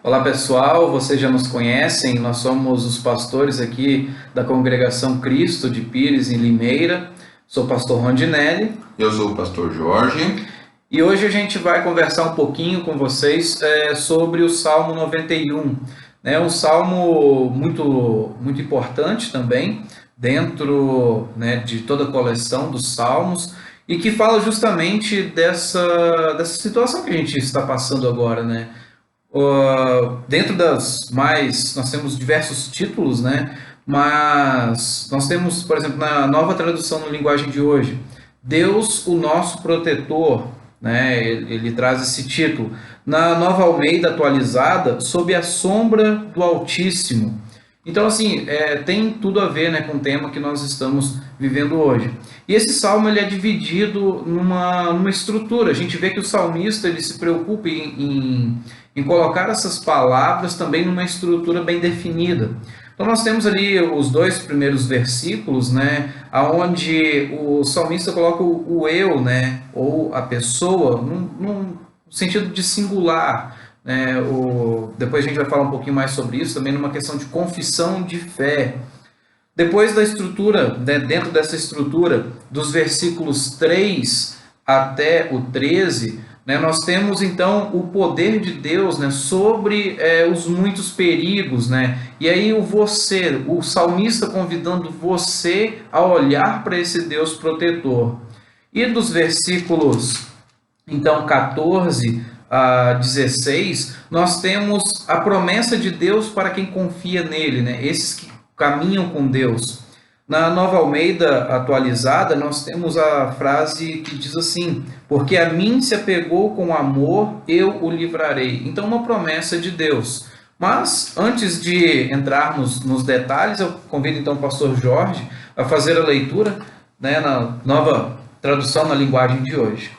Olá pessoal, vocês já nos conhecem, nós somos os pastores aqui da Congregação Cristo de Pires, em Limeira. Sou o pastor Rondinelli. Eu sou o pastor Jorge. E hoje a gente vai conversar um pouquinho com vocês sobre o Salmo 91. Um salmo muito importante também, dentro, de toda a coleção dos salmos, e que fala justamente dessa situação que a gente está passando agora, né? Dentro nós temos diversos títulos, né? Mas nós temos, por exemplo, na nova tradução na linguagem de hoje, Deus, o nosso protetor, né? Ele traz esse título. Na Nova Almeida atualizada, sob a sombra do Altíssimo. Então, assim, tem tudo a ver, né, com o tema que nós estamos vivendo hoje. E esse salmo ele é dividido numa estrutura. A gente vê que o salmista ele se preocupa em colocar essas palavras também numa estrutura bem definida. Então, nós temos ali os dois primeiros versículos, né, onde o salmista coloca o eu, né, ou a pessoa, num sentido de singular. Depois a gente vai falar um pouquinho mais sobre isso, também numa questão de confissão de fé. Depois da estrutura, dentro dessa estrutura, dos versículos 3 até o 13, nós temos então o poder de Deus, sobre os muitos perigos, e aí o salmista convidando você a olhar para esse Deus protetor. E dos versículos então 14 a 16, nós temos a promessa de Deus para quem confia nele, esses que caminham com Deus. Na Nova Almeida atualizada, nós temos a frase que diz assim: porque a mim se apegou com amor, eu o livrarei. Então, uma promessa de Deus. Mas, antes de entrarmos nos detalhes, eu convido então o pastor Jorge a fazer a leitura, na nova tradução na linguagem de hoje.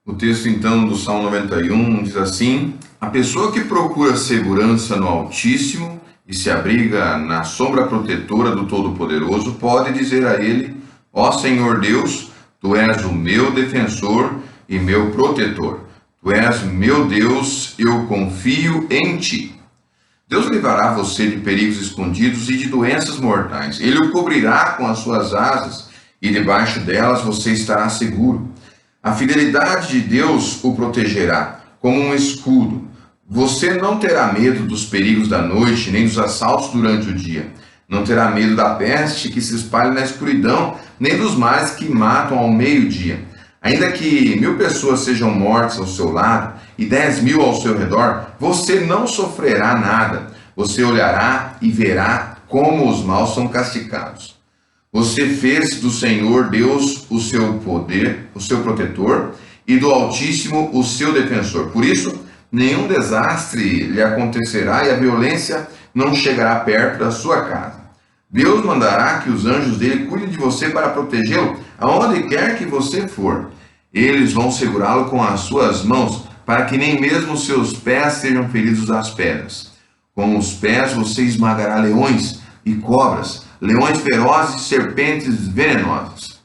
O texto, então, do Salmo 91 diz assim: a pessoa que procura segurança no Altíssimo e se abriga na sombra protetora do Todo-Poderoso pode dizer a ele: ó Senhor Deus, tu és o meu defensor e meu protetor. Tu és meu Deus, eu confio em ti. Deus livrará você de perigos escondidos e de doenças mortais. Ele o cobrirá com as suas asas e debaixo delas você estará seguro. A fidelidade de Deus o protegerá como um escudo. Você não terá medo dos perigos da noite, nem dos assaltos durante o dia. Não terá medo da peste que se espalha na escuridão, nem dos males que matam ao meio-dia. Ainda que 1000 pessoas sejam mortas ao seu lado e 10.000 ao seu redor, você não sofrerá nada. Você olhará e verá como os maus são castigados. Você fez do Senhor Deus o seu poder, o seu protetor, e do Altíssimo o seu defensor. Por isso, nenhum desastre lhe acontecerá e a violência não chegará perto da sua casa. Deus mandará que os anjos dele cuidem de você para protegê-lo aonde quer que você for. Eles vão segurá-lo com as suas mãos, para que nem mesmo os seus pés sejam feridos das pedras. Com os pés você esmagará leões e cobras, leões ferozes e serpentes venenosas.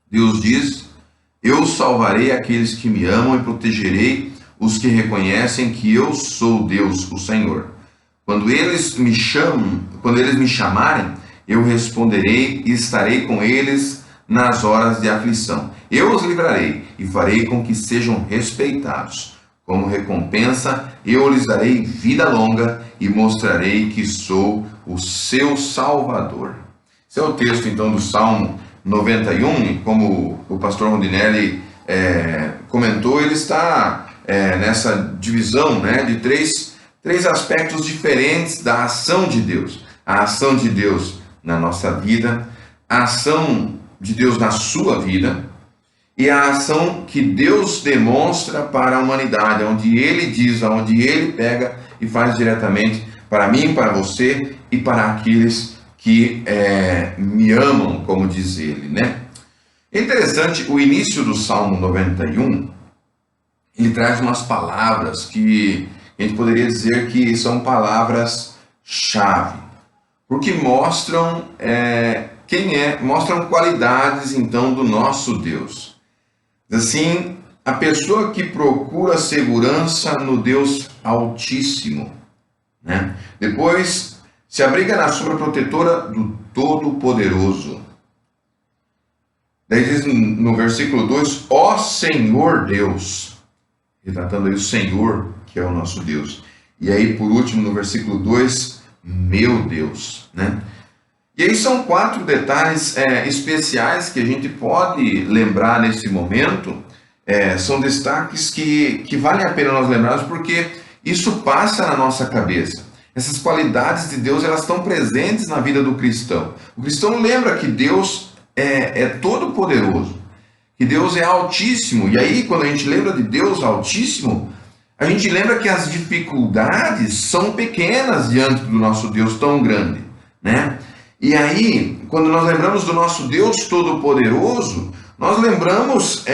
Deus diz: eu salvarei aqueles que me amam e protegerei os que reconhecem que eu sou Deus, o Senhor. Quando eles me chamarem, eu responderei e estarei com eles nas horas de aflição. Eu os livrarei e farei com que sejam respeitados. Como recompensa, eu lhes darei vida longa e mostrarei que sou o seu Salvador. Esse é o texto, então, do Salmo 91, e como o pastor Rondinelli comentou, ele está nessa divisão, de três aspectos diferentes da ação de Deus. A ação de Deus na nossa vida, a ação de Deus na sua vida, e a ação que Deus demonstra para a humanidade, onde Ele diz, onde Ele pega e faz diretamente para mim, para você e para aqueles que me amam, como diz Ele, É interessante, o início do Salmo 91, ele traz umas palavras que a gente poderia dizer que são palavras-chave, porque mostram quem é, mostram qualidades, então, do nosso Deus. Assim, a pessoa que procura segurança no Deus Altíssimo, né? Depois, se abriga na sombra protetora do Todo-Poderoso. Daí diz no versículo 2, ó Senhor Deus, retratando aí o Senhor, que é o nosso Deus. E aí, por último, no versículo 2, meu Deus, né? E aí são 4 detalhes especiais que a gente pode lembrar nesse momento. São destaques que valem a pena nós lembrarmos, porque isso passa na nossa cabeça. Essas qualidades de Deus, elas estão presentes na vida do cristão. O cristão lembra que Deus é todo-poderoso, que Deus é altíssimo. E aí, quando a gente lembra de Deus altíssimo, a gente lembra que as dificuldades são pequenas diante do nosso Deus tão grande, né? E aí, quando nós lembramos do nosso Deus todo-poderoso, nós lembramos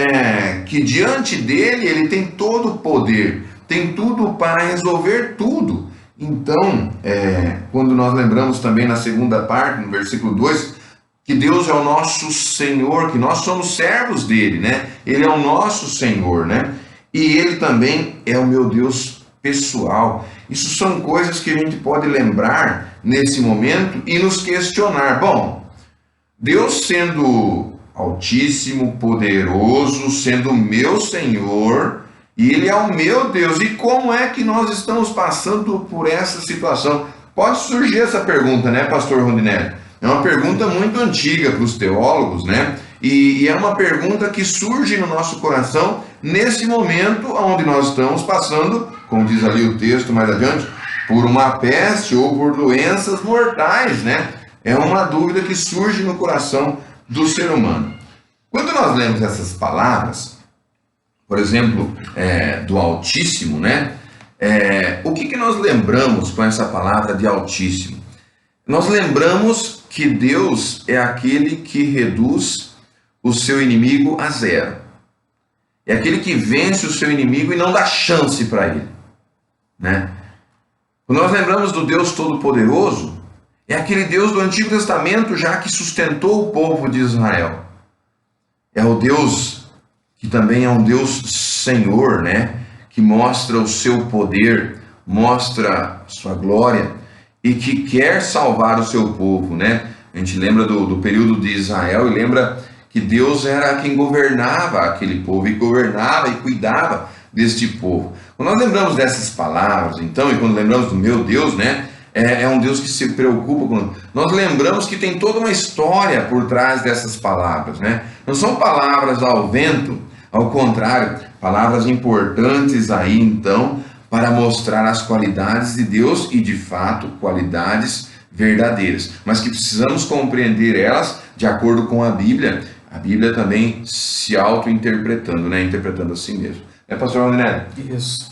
que diante dele, ele tem todo o poder, tem tudo para resolver tudo. Então, quando nós lembramos também na segunda parte, no versículo 2, que Deus é o nosso Senhor, que nós somos servos dele, né? Ele é o nosso Senhor, né? E ele também é o meu Deus pessoal. Isso são coisas que a gente pode lembrar nesse momento e nos questionar. Bom, Deus sendo altíssimo, poderoso, sendo meu Senhor, e ele é o meu Deus. E como é que nós estamos passando por essa situação? Pode surgir essa pergunta, né, pastor Rondinelli? É uma pergunta muito antiga para os teólogos, né? E é uma pergunta que surge no nosso coração nesse momento onde nós estamos passando, como diz ali o texto mais adiante, por uma peste ou por doenças mortais, né? É uma dúvida que surge no coração do ser humano. Quando nós lemos essas palavras, por exemplo, do Altíssimo, né? O que nós lembramos com essa palavra de Altíssimo? Nós lembramos que Deus é aquele que reduz o seu inimigo a zero. É aquele que vence o seu inimigo e não dá chance para ele, né? Quando nós lembramos do Deus Todo-Poderoso, é aquele Deus do Antigo Testamento já que sustentou o povo de Israel. É o Deus que também é um Deus Senhor, né? Que mostra o seu poder, mostra sua glória e que quer salvar o seu povo, né? A gente lembra do período de Israel e lembra que Deus era quem governava aquele povo e governava e cuidava deste povo. Quando nós lembramos dessas palavras, então, e quando lembramos do meu Deus, né? É um Deus que se preocupa com... Nós lembramos que tem toda uma história por trás dessas palavras, né? Não são palavras ao vento, ao contrário, palavras importantes aí, então, para mostrar as qualidades de Deus e, de fato, qualidades verdadeiras. Mas que precisamos compreender elas de acordo com a Bíblia também se auto-interpretando, né? Interpretando a si mesmo. Pastor Rondinelli? Isso.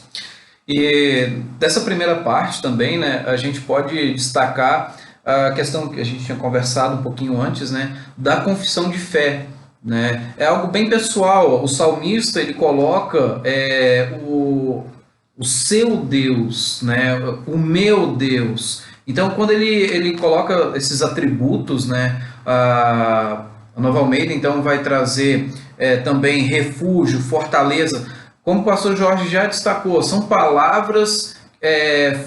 E dessa primeira parte também, né, a gente pode destacar a questão que a gente tinha conversado um pouquinho antes, né, da confissão de fé, né? É algo bem pessoal. O salmista, ele coloca o seu Deus, né, o meu Deus. Então, quando ele coloca esses atributos, né, a Nova Almeida, então, vai trazer também refúgio, fortaleza. Como o pastor Jorge já destacou, são palavras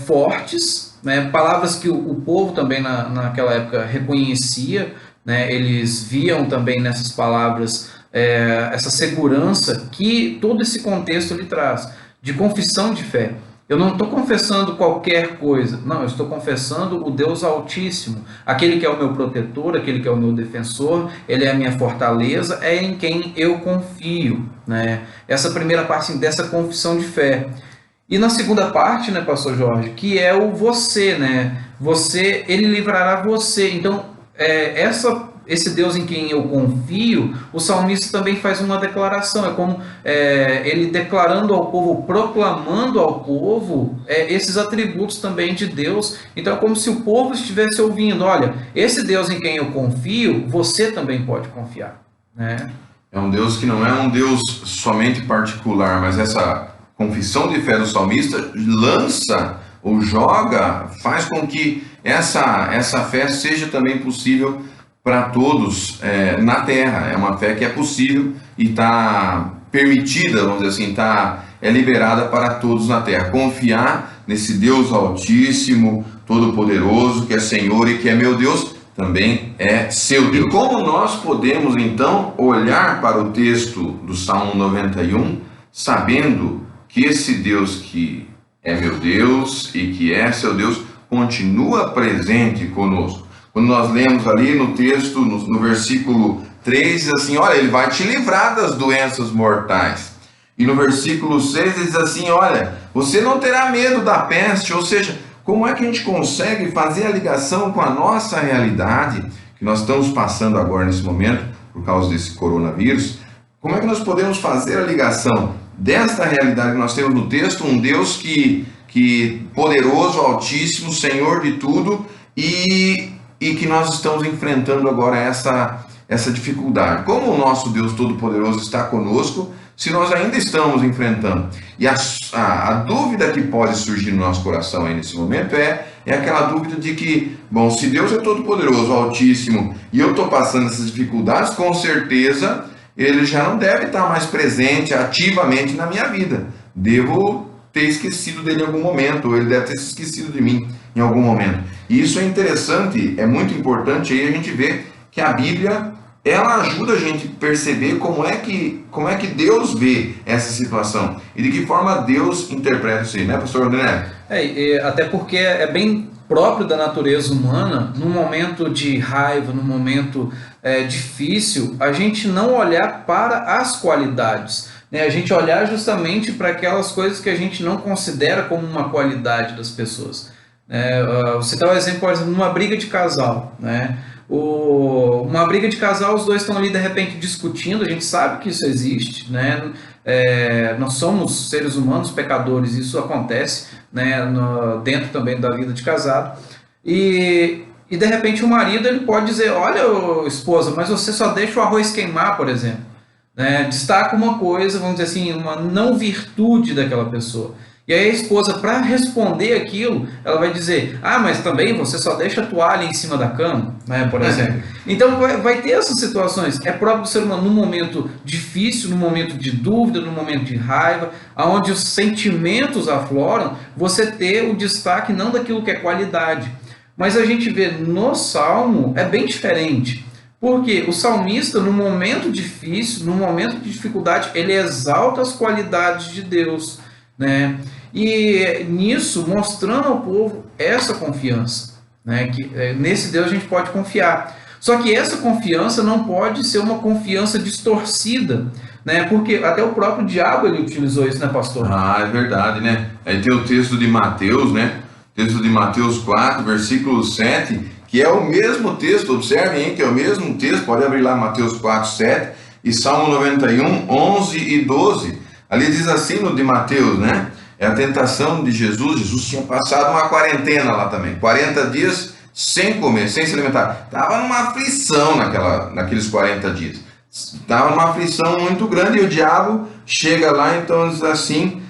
fortes, né? Palavras que o povo também naquela época reconhecia, né? Eles viam também nessas palavras essa segurança que todo esse contexto lhe traz, de confissão de fé. Eu não estou confessando qualquer coisa, não, eu estou confessando o Deus Altíssimo, aquele que é o meu protetor, aquele que é o meu defensor, ele é a minha fortaleza, é em quem eu confio, né? Essa primeira parte dessa confissão de fé. E na segunda parte, né, pastor Jorge, que é o você, né? Você, ele livrará você. Então, esse Deus em quem eu confio, o salmista também faz uma declaração, é como ele declarando ao povo, proclamando ao povo esses atributos também de Deus. Então é como se o povo estivesse ouvindo, olha, esse Deus em quem eu confio, você também pode confiar, né? É um Deus que não é um Deus somente particular, mas essa confissão de fé do salmista lança ou joga, faz com que essa fé seja também possível para todos na terra. É uma fé que é possível e está permitida, vamos dizer assim, é liberada para todos na terra. Confiar nesse Deus Altíssimo, Todo-Poderoso, que é Senhor e que é meu Deus, também é seu Deus. E como nós podemos então olhar para o texto do Salmo 91, sabendo que esse Deus que é meu Deus e que é seu Deus continua presente conosco? Quando nós lemos ali no texto, no versículo 3, diz assim, olha, ele vai te livrar das doenças mortais. E no versículo 6 ele diz assim, olha, você não terá medo da peste. Ou seja, como é que a gente consegue fazer a ligação com a nossa realidade, que nós estamos passando agora nesse momento, por causa desse coronavírus? Como é que nós podemos fazer a ligação desta realidade que nós temos no texto, um Deus que poderoso, altíssimo, Senhor de tudo, e que nós estamos enfrentando agora essa dificuldade? Como o nosso Deus Todo-Poderoso está conosco, se nós ainda estamos enfrentando? E a dúvida que pode surgir no nosso coração aí nesse momento é aquela dúvida de que, bom, se Deus é Todo-Poderoso, Altíssimo, e eu estou passando essas dificuldades, com certeza Ele já não deve estar mais presente ativamente na minha vida. Devo ter esquecido dele em algum momento, ou ele deve ter se esquecido de mim em algum momento. E isso é interessante, é muito importante aí a gente ver que a Bíblia, ela ajuda a gente a perceber como é que Deus vê essa situação e de que forma Deus interpreta isso aí, né, pastor André? Até porque é bem próprio da natureza humana, num momento de raiva, num momento difícil, a gente não olhar para as qualidades, né? A gente olhar justamente para aquelas coisas que a gente não considera como uma qualidade das pessoas. Você dá um exemplo, por exemplo, numa briga de casal, né? Uma briga de casal, os dois estão ali de repente discutindo, a gente sabe que isso existe, né? Nós somos seres humanos pecadores, isso acontece, né? Dentro também da vida de casado, e de repente o marido ele pode dizer, olha, esposa, mas você só deixa o arroz queimar, por exemplo, né? Destaca uma coisa, vamos dizer assim, uma não virtude daquela pessoa. E aí a esposa, para responder aquilo, ela vai dizer, mas também você só deixa a toalha em cima da cama, né, por exemplo. Então vai ter essas situações. É próprio do ser humano, num momento difícil, num momento de dúvida, num momento de raiva, onde os sentimentos afloram, você ter o destaque não daquilo que é qualidade. Mas a gente vê no Salmo, é bem diferente. Porque o salmista, no momento difícil, no momento de dificuldade, ele exalta as qualidades de Deus, né? E nisso, mostrando ao povo essa confiança, né? Que nesse Deus a gente pode confiar. Só que essa confiança não pode ser uma confiança distorcida, né? Porque até o próprio diabo ele utilizou isso, né, pastor? É verdade, né? Aí tem o texto de Mateus, né? Texto de Mateus 4, versículo 7, que é o mesmo texto, observem, hein, que é o mesmo texto, pode abrir lá Mateus 4, 7, e Salmo 91, 11 e 12. Ali diz assim no de Mateus, né? É a tentação de Jesus. Jesus tinha passado uma quarentena lá também, 40 dias sem comer, sem se alimentar. Estava numa aflição naqueles 40 dias. Estava numa aflição muito grande e o diabo chega lá, então diz assim,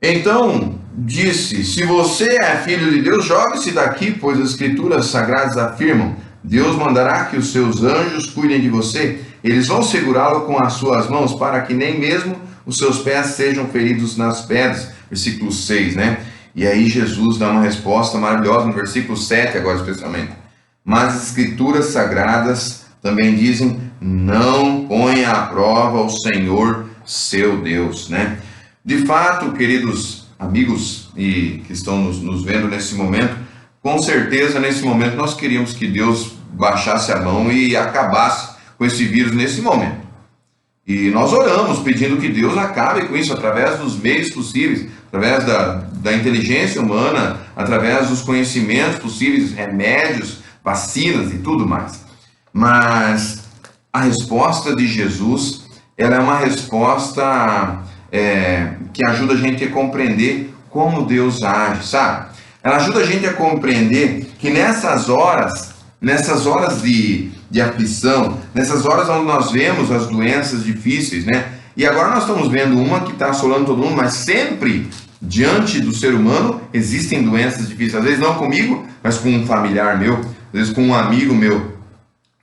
então disse, se você é filho de Deus, jogue-se daqui, pois as escrituras sagradas afirmam, Deus mandará que os seus anjos cuidem de você, eles vão segurá-lo com as suas mãos, para que nem mesmo os seus pés sejam feridos nas pedras. Versículo 6, né? E aí Jesus dá uma resposta maravilhosa no versículo 7 agora especialmente. Mas as escrituras sagradas também dizem, não ponha à prova o Senhor seu Deus, né? De fato, queridos amigos e que estão nos vendo nesse momento, com certeza nesse momento nós queríamos que Deus baixasse a mão e acabasse com esse vírus nesse momento. E nós oramos pedindo que Deus acabe com isso através dos meios possíveis, através da inteligência humana, através dos conhecimentos possíveis, remédios, vacinas e tudo mais. Mas a resposta de Jesus, ela é uma resposta que ajuda a gente a compreender como Deus age, sabe? Ela ajuda a gente a compreender que nessas horas de aflição, nessas horas onde nós vemos as doenças difíceis, né? E agora nós estamos vendo uma que está assolando todo mundo, mas sempre diante do ser humano existem doenças difíceis. Às vezes não comigo, mas com um familiar meu, às vezes com um amigo meu.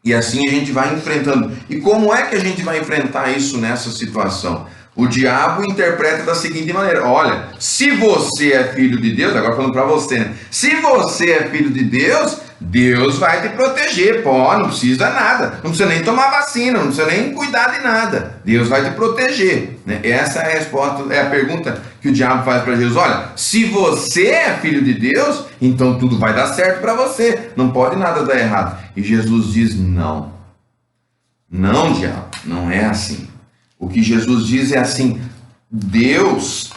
E assim a gente vai enfrentando. E como é que a gente vai enfrentar isso nessa situação? O diabo interpreta da seguinte maneira: olha, se você é filho de Deus, agora falando para você, né? Se você é filho de Deus, Deus vai te proteger. Pô, não precisa nada, não precisa nem tomar vacina, não precisa nem cuidar de nada. Deus vai te proteger, né? Essa é a resposta, é a pergunta que o diabo faz para Jesus. Olha, se você é filho de Deus, então tudo vai dar certo para você, não pode nada dar errado. E Jesus diz: não, não, diabo, não é assim. O que Jesus diz é assim: Deus,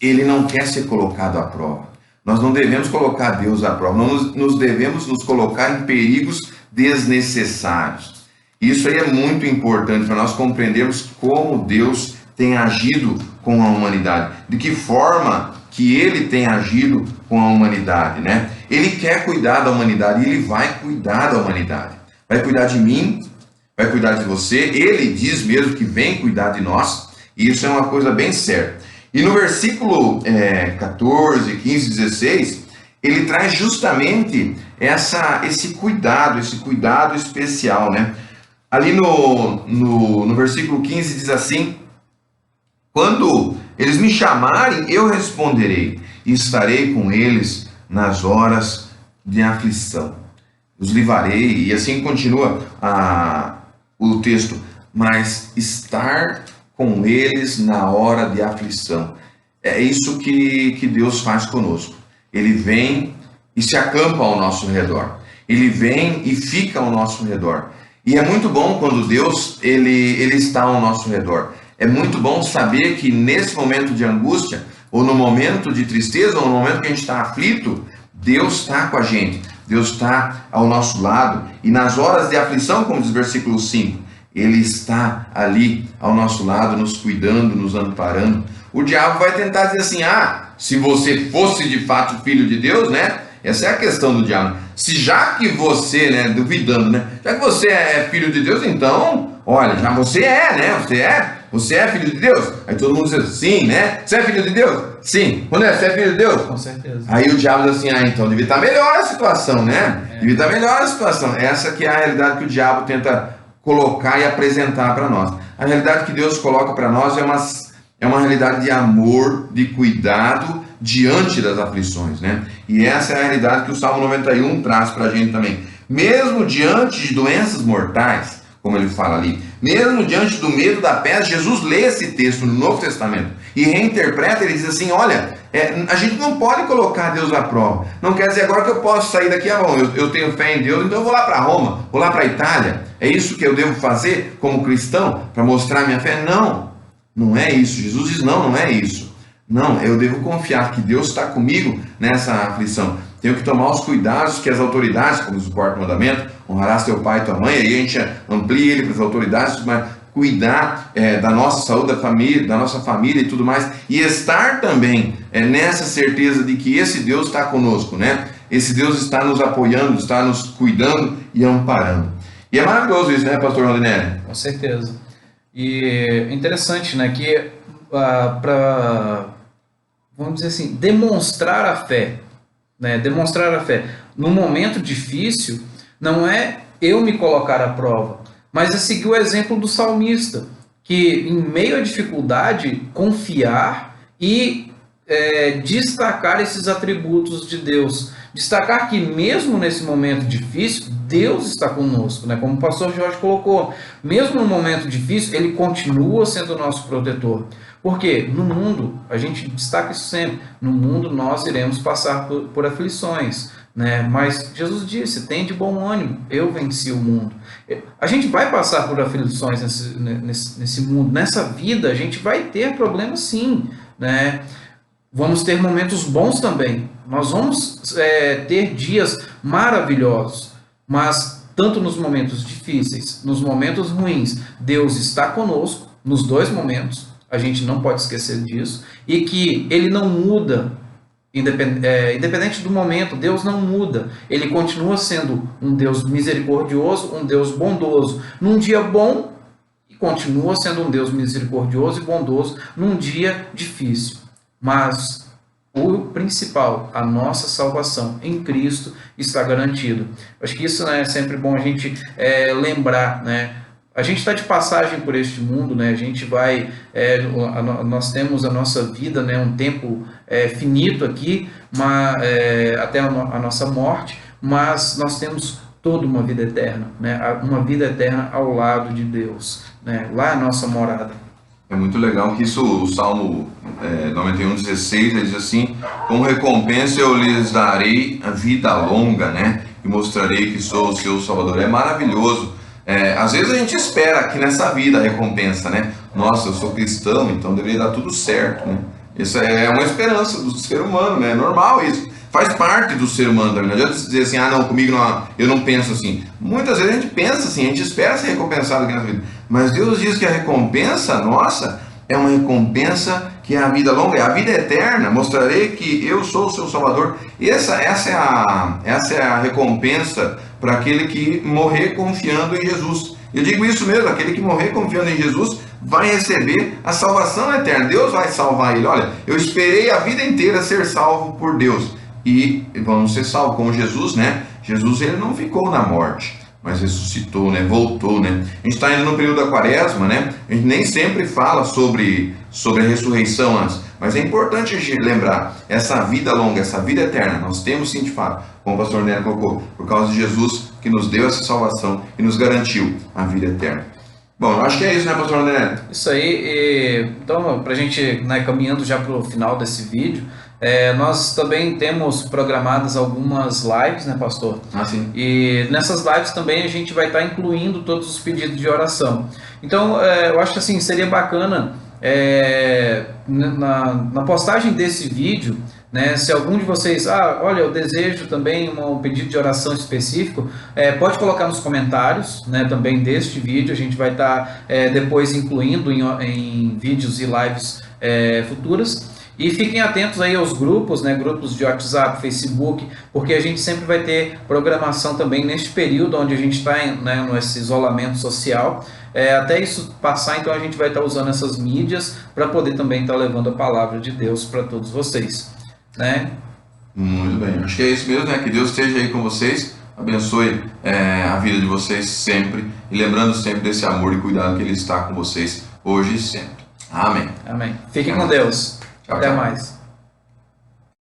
ele não quer ser colocado à prova. Nós não devemos colocar Deus à prova, nós devemos nos colocar em perigos desnecessários. Isso aí é muito importante para nós compreendermos como Deus tem agido com a humanidade, de que forma que ele tem agido com a humanidade, né? Ele quer cuidar da humanidade e ele vai cuidar da humanidade. Vai cuidar de mim, vai cuidar de você. Ele diz mesmo que vem cuidar de nós, e isso é uma coisa bem certa. E no versículo 14, 15, 16, ele traz justamente esse cuidado especial, né? Ali no versículo 15 diz assim: quando eles me chamarem, eu responderei, e estarei com eles nas horas de aflição. Os livrarei, e assim continua o texto, mas estar com eles na hora de aflição. É isso que Deus faz conosco. Ele vem e se acampa ao nosso redor. Ele vem e fica ao nosso redor. E é muito bom quando Deus ele está ao nosso redor. É muito bom saber que nesse momento de angústia, ou no momento de tristeza, ou no momento que a gente está aflito, Deus está com a gente. Deus está ao nosso lado. E nas horas de aflição, como diz o versículo 5, Ele está ali ao nosso lado, nos cuidando, nos amparando. O diabo vai tentar dizer assim: se você fosse de fato filho de Deus, né? Essa é a questão do diabo. Se já que você, né, duvidando, né? Já que você é filho de Deus, então, olha, já você é, né? Você é filho de Deus? Aí todo mundo diz: sim, né? Você é filho de Deus? Sim. Quando você é filho de Deus? Com certeza. Aí o diabo diz assim: então devia estar melhor a situação, né? Devia estar melhor a situação. Essa que é a realidade que o diabo tenta colocar e apresentar para nós. A realidade que Deus coloca para nós é uma realidade de amor, de cuidado diante das aflições, né? E essa é a realidade que o Salmo 91 traz para a gente também. Mesmo diante de doenças mortais, como ele fala ali, mesmo diante do medo da peste, Jesus lê esse texto no Novo Testamento e reinterpreta. Ele diz assim: olha, a gente não pode colocar Deus à prova. Não quer dizer agora que eu posso sair daqui, bom, eu tenho fé em Deus, então eu vou lá para Roma, vou lá para a Itália. É isso que eu devo fazer como cristão para mostrar minha fé? Não, não é isso. Jesus diz: não é isso. Não, eu devo confiar que Deus está comigo nessa aflição. Tenho que tomar os cuidados que as autoridades, como diz o quarto mandamento, honrarás teu pai e tua mãe, aí a gente amplia ele para as autoridades, mas cuidar da nossa saúde, da nossa família e tudo mais, e estar também nessa certeza de que esse Deus está conosco, né? Esse Deus está nos apoiando, está nos cuidando e amparando. E é maravilhoso isso, né, pastor Rondinelli? Com certeza. E é interessante, né, que para, vamos dizer assim, demonstrar a fé, né, demonstrar a fé no momento difícil, não é eu me colocar à prova, mas é seguir o exemplo do salmista, que em meio à dificuldade, confiar e destacar esses atributos de Deus. Destacar que mesmo nesse momento difícil, Deus está conosco, né? Como o pastor Jorge colocou, mesmo no momento difícil, Ele continua sendo nosso protetor. Porque no mundo, a gente destaca isso sempre, no mundo nós iremos passar por aflições, né? Mas Jesus disse: tem de bom ânimo, eu venci o mundo. A gente vai passar por aflições nesse mundo, nessa vida a gente vai ter problemas sim, né? Vamos ter momentos bons também, nós vamos ter dias maravilhosos, mas tanto nos momentos difíceis, nos momentos ruins, Deus está conosco, nos dois momentos, a gente não pode esquecer disso, e que Ele não muda, independente do momento, Deus não muda, Ele continua sendo um Deus misericordioso, um Deus bondoso, num dia bom, e continua sendo um Deus misericordioso e bondoso num dia difícil. Mas o principal, a nossa salvação em Cristo está garantido. Acho que isso, né, é sempre bom a gente lembrar, né? A gente está de passagem por este mundo, né? A gente vai, nós temos a nossa vida, né, um tempo finito aqui, até a nossa morte, mas nós temos toda uma vida eterna, né? Uma vida eterna ao lado de Deus, né? Lá é a nossa morada. É muito legal que isso, o Salmo 91:16, ele diz assim: como recompensa eu lhes darei a vida longa, né? E mostrarei que sou o seu Salvador. É maravilhoso. Às vezes a gente espera aqui nessa vida a recompensa, né? Nossa, eu sou cristão, então deveria dar tudo certo, né? Isso é uma esperança do ser humano, né? É normal isso. Faz parte do ser humano também. Não adianta dizer assim, não, comigo não, eu não penso assim. Muitas vezes a gente pensa assim, a gente espera ser recompensado aqui na vida. Mas Deus diz que a recompensa nossa é uma recompensa que é a vida longa, é a vida eterna. Mostrarei que eu sou o seu Salvador. E essa é a recompensa para aquele que morrer confiando em Jesus. Eu digo isso mesmo, aquele que morrer confiando em Jesus vai receber a salvação eterna. Deus vai salvar ele. Olha, eu esperei a vida inteira ser salvo por Deus. E vamos ser salvos como Jesus, né? Jesus, ele não ficou na morte, mas ressuscitou, né? Voltou, né? A gente está indo no período da quaresma, né? A gente nem sempre fala sobre a ressurreição antes, mas é importante a gente lembrar essa vida longa, essa vida eterna. Nós temos sim, de fato, como o pastor Nélio colocou, por causa de Jesus que nos deu essa salvação e nos garantiu a vida eterna. Bom, eu acho que é isso, né, pastor Nélio? Isso aí. Então, para a gente, né, caminhando já para o final desse vídeo, nós também temos programadas algumas lives, né, pastor? Ah, sim. E nessas lives também a gente vai estar incluindo todos os pedidos de oração. Então, eu acho que assim, seria bacana, na postagem desse vídeo, né, se algum de vocês, olha, eu desejo também um pedido de oração específico, pode colocar nos comentários, né, também deste vídeo. A gente vai estar depois incluindo em vídeos e lives futuras. E fiquem atentos aí aos grupos, né, grupos de WhatsApp, Facebook, porque a gente sempre vai ter programação também neste período onde a gente está, né, nesse isolamento social. Até isso passar, então a gente vai estar usando essas mídias para poder também estar levando a palavra de Deus para todos vocês, né? Muito bem, acho que é isso mesmo, né? Que Deus esteja aí com vocês, abençoe a vida de vocês sempre, e lembrando sempre desse amor e cuidado que Ele está com vocês hoje e sempre. Amém. Amém. Fiquem com Deus. Tchau, Até tchau. mais.